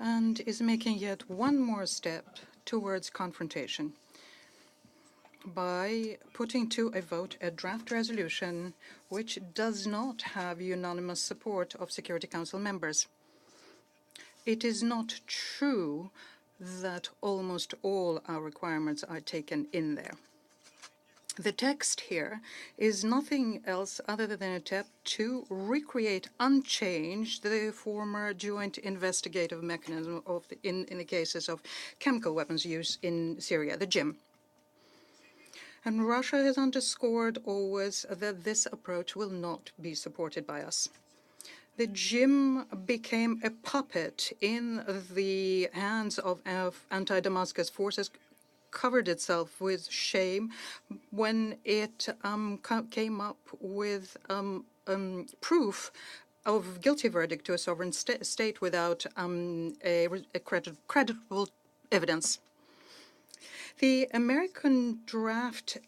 and is making yet one more step towards confrontation by putting to a vote a draft resolution which does not have unanimous support of Security Council members. It is not true that almost all our requirements are taken in there. The text here is nothing else other than an attempt to recreate unchanged the former joint investigative mechanism of in the cases of chemical weapons use in Syria, the JIM. And Russia has underscored always that this approach will not be supported by us. The JIM became a puppet in the hands of anti-Damascus forces, covered itself with shame when it came up with proof of guilty verdict to a sovereign state without a credible evidence. The American draft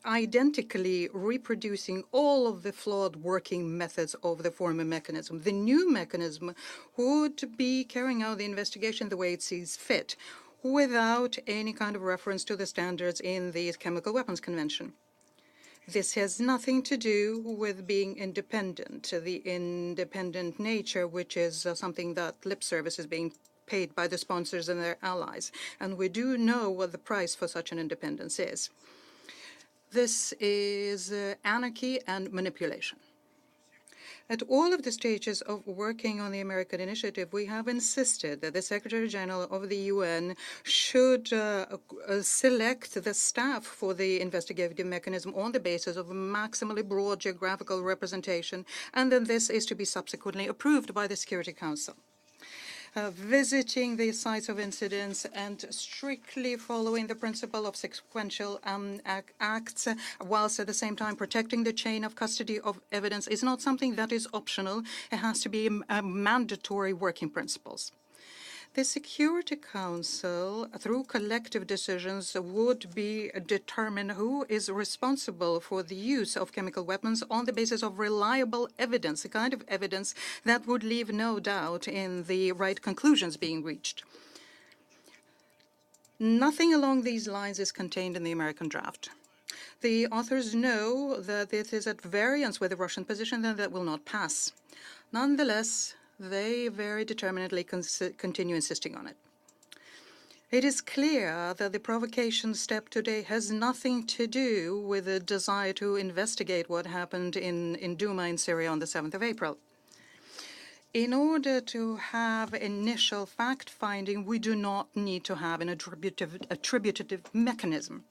identically reproducing all of the flawed working methods of the former mechanism. The new mechanism would be carrying out the investigation the way it sees fit, without any kind of reference to the standards in the Chemical Weapons Convention. This has nothing to do with being independent, the independent nature, which is something that lip service is being paid by the sponsors and their allies. And we do know what the price for such an independence is. This is anarchy and manipulation. At all of the stages of working on the American initiative, we have insisted that the Secretary General of the UN should select the staff for the investigative mechanism on the basis of a maximally broad geographical representation, and then this is to be subsequently approved by the Security Council. Visiting the sites of incidents and strictly following the principle of sequential acts, whilst at the same time protecting the chain of custody of evidence, is not something that is optional. It has to be mandatory working principles. The Security Council, through collective decisions, would determine who is responsible for the use of chemical weapons on the basis of reliable evidence, the kind of evidence that would leave no doubt in the right conclusions being reached. Nothing along these lines is contained in the American draft. The authors know that it is at variance with the Russian position and that will not pass. Nonetheless, they very determinedly continue insisting on it. It is clear that the provocation step today has nothing to do with the desire to investigate what happened in Duma in Syria on the 7th of April. In order to have initial fact-finding, we do not need to have an attributive mechanism.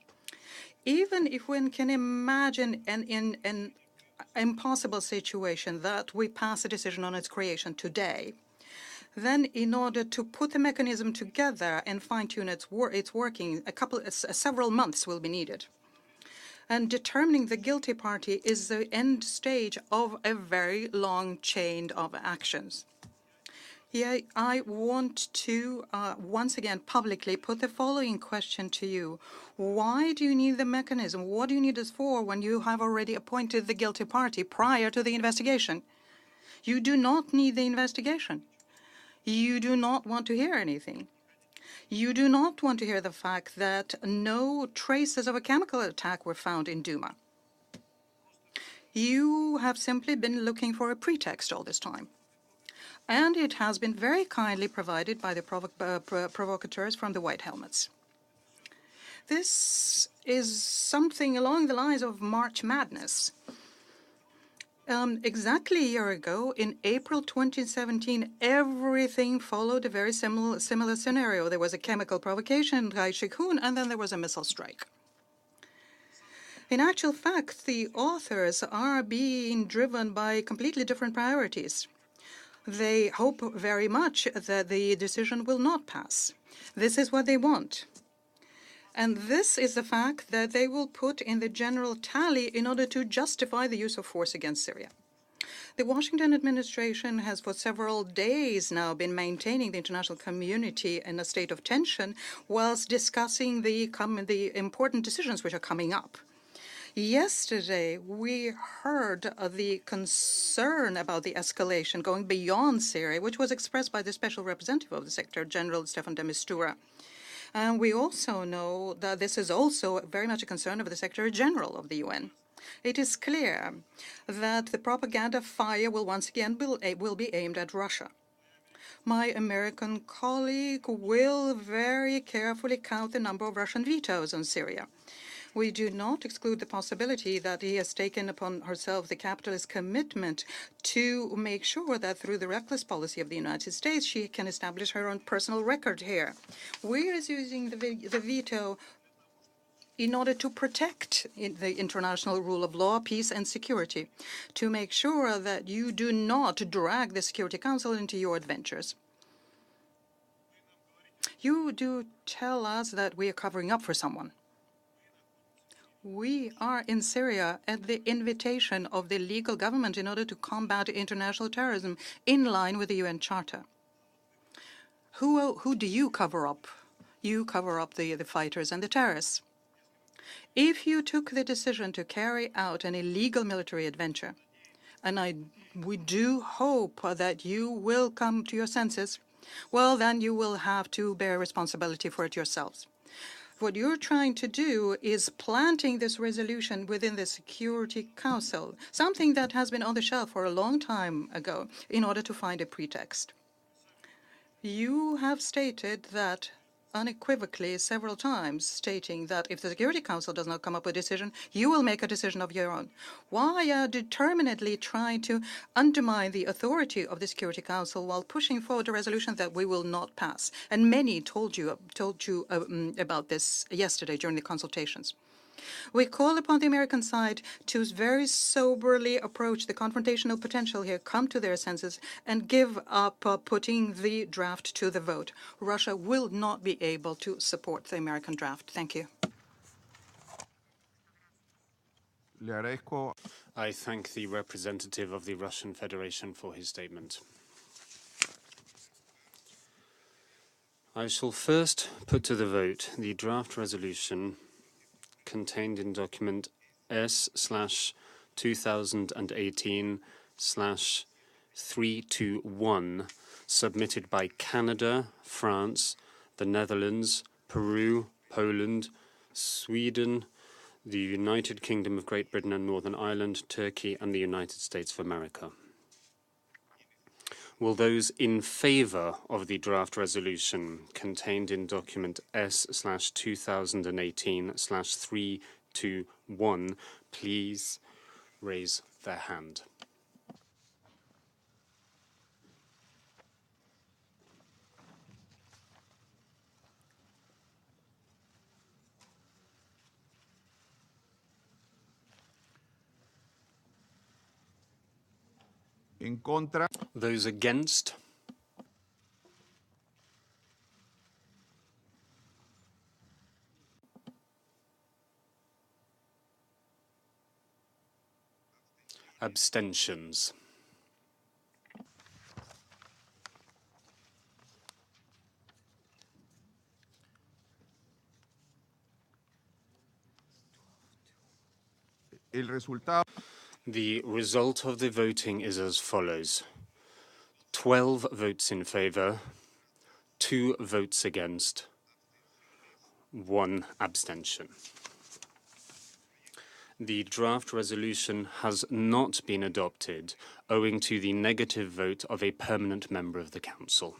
Even if one can imagine an impossible situation that we pass a decision on its creation today, then in order to put the mechanism together and fine-tune its working, several months will be needed. And determining the guilty party is the end stage of a very long chain of actions. Here, I want to once again publicly put the following question to you. Why do you need the mechanism? What do you need this for when you have already appointed the guilty party prior to the investigation? You do not need the investigation. You do not want to hear anything. You do not want to hear the fact that no traces of a chemical attack were found in Duma. You have simply been looking for a pretext all this time. And it has been very kindly provided by the provocateurs from the White Helmets. This is something along the lines of March Madness. Exactly a year ago, in April 2017, everything followed a very similar scenario. There was a chemical provocation in Rai-Shikun, and then there was a missile strike. In actual fact, the authors are being driven by completely different priorities. They hope very much that the decision will not pass. This is what they want. And this is the fact that they will put in the general tally in order to justify the use of force against Syria. The Washington administration has for several days now been maintaining the international community in a state of tension whilst discussing the important decisions which are coming up. Yesterday, we heard the concern about the escalation going beyond Syria, which was expressed by the Special Representative of the Secretary General, Staffan de Mistura. And we also know that this is also very much a concern of the Secretary General of the UN. It is clear that the propaganda fire will once again be aimed at Russia. My American colleague will very carefully count the number of Russian vetoes on Syria. We do not exclude the possibility that he has taken upon herself the capitalist commitment to make sure that through the reckless policy of the United States, she can establish her own personal record here. We are using the veto in order to protect the international rule of law, peace, and security, to make sure that you do not drag the Security Council into your adventures. You do tell us that we are covering up for someone. We are in Syria at the invitation of the legal government in order to combat international terrorism in line with the UN Charter. Who do you cover up? You cover up the fighters and the terrorists. If you took the decision to carry out an illegal military adventure, and we do hope that you will come to your senses, well, then you will have to bear responsibility for it yourselves. What you're trying to do is planting this resolution within the Security Council, something that has been on the shelf for a long time ago, in order to find a pretext. You have stated that unequivocally several times, stating that if the Security Council does not come up with a decision, you will make a decision of your own. Why are determinedly trying to undermine the authority of the Security Council while pushing forward a resolution that we will not pass? And many told you about this yesterday during the consultations. We call upon the American side to very soberly approach the confrontational potential here, come to their senses, and give up putting the draft to the vote. Russia will not be able to support the American draft. Thank you. I thank the representative of the Russian Federation for his statement. I shall first put to the vote the draft resolution contained in document S/2018/321 submitted by Canada, France, the Netherlands, Peru, Poland, Sweden, the United Kingdom of Great Britain and Northern Ireland, Turkey, and the United States of America. Will those in favour of the draft resolution contained in document S/2018/321 please raise their hand? En contra. Those against? Abstentions? El resultado. The result of the voting is as follows: 12 votes in favour, 2 votes against, 1 abstention. The draft resolution has not been adopted owing to the negative vote of a permanent member of the Council.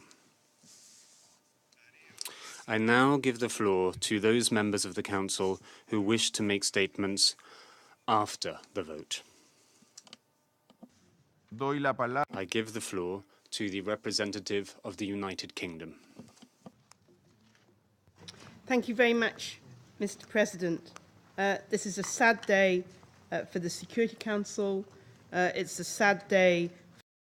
I now give the floor to those members of the Council who wish to make statements after the vote. Doy la palabra. I give the floor to the representative of the United Kingdom. Thank you very much, Mr. President. This is a sad day for the Security Council. It's a sad day